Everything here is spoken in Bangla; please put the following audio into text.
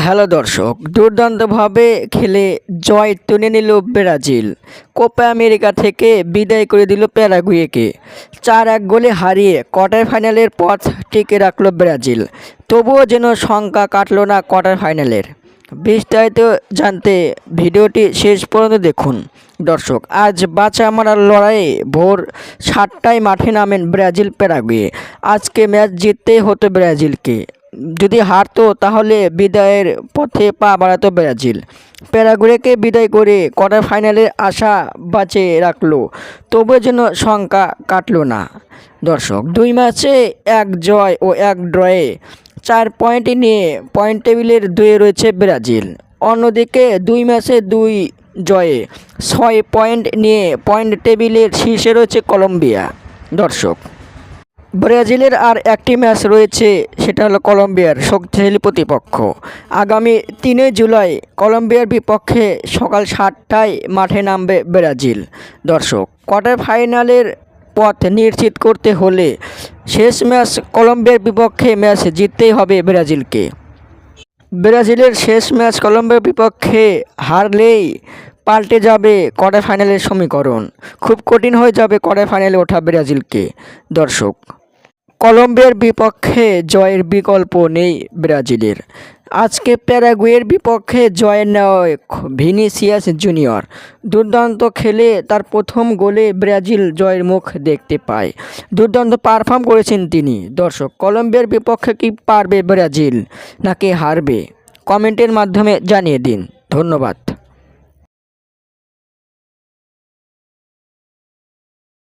হ্যালো দর্শক, দুর্দান্তভাবে খেলে জয় তুলে নিল ব্রাজিল। কোপা আমেরিকা থেকে বিদায় করে দিল প্যারাগুয়েকে। 4-1 গোলে হারিয়ে কোয়ার্টার ফাইনালের পথ টিকে রাখল ব্রাজিল। তবুও যেন শঙ্কা কাটল না কোয়ার্টার ফাইনালের। বিস্তারিত জানতে ভিডিওটি শেষ পর্যন্ত দেখুন। দর্শক, আজ বাঁচা মারার লড়াইয়ে ভোর 7টায় মাঠে নামেন ব্রাজিল প্যারাগুয়ে। আজকে ম্যাচ জিততেই হতো ব্রাজিলকে। যদি হারতো তাহলে বিদায়ের পথে পা বাড়াতো ব্রাজিল। প্যারাগুয়েকে বিদায় করে কোয়ার্টার ফাইনালের আশা বাঁচিয়ে রাখলো, তবুও যেন শঙ্কা কাটল না। দর্শক, 2 ম্যাচে 1 জয় ও 1 ড্রয়ে 4 পয়েন্ট নিয়ে পয়েন্ট টেবিলের 2-এ রয়েছে ব্রাজিল। অন্যদিকে 2 ম্যাচে 2 জয়ে 6 পয়েন্ট নিয়ে পয়েন্ট টেবিলের শীর্ষে রয়েছে কলম্বিয়া। দর্শক, ব্রাজিলের আর একটি ম্যাচ রয়েছে, সেটা হলো কলম্বিয়ার শক্তিশালী প্রতিপক্ষ। আগামী 3 জুলাই কলম্বিয়ার বিপক্ষে সকাল 7টায় মাঠে নামবে ব্রাজিল। দর্শক, কোয়ার্টার ফাইনালের পথ নিশ্চিত করতে হলে শেষ ম্যাচ কলম্বিয়ার বিপক্ষে ম্যাচ জিততেই হবে ব্রাজিলকে। ব্রাজিলের শেষ ম্যাচ কলম্বিয়ার বিপক্ষে হারলেই পাল্টে যাবে কোয়ার্টার ফাইনালের সমীকরণ। খুব কঠিন হয়ে যাবে কোয়ার্টার ফাইনালে ওঠা ব্রাজিলকে। দর্শক, কলম্বিয়ার বিপক্ষে জয়ের বিকল্প নেই ব্রাজিলের। আজকে প্যারাগুয়ের বিপক্ষে জয়ের নায়ক ভিনিসিয়াস জুনিয়র। দুর্দান্ত খেলে তার প্রথম গোলে ব্রাজিল জয়ের মুখ দেখতে পায়। দুর্দান্ত পারফর্ম করেছেন তিনি। দর্শক, কলম্বিয়ার বিপক্ষে কি পারবে ব্রাজিল নাকি হারবে? কমেন্টের মাধ্যমে জানিয়ে দিন। ধন্যবাদ।